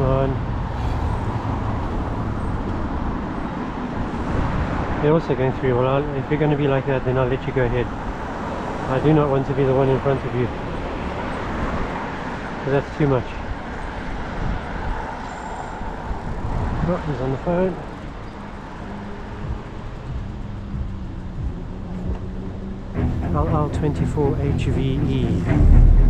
on. They're also going through. Well, if you're going to be like that, then I'll let you go ahead. I do not want to be the one in front of you, because that's too much. Oh, he's on the phone. LL24HVE.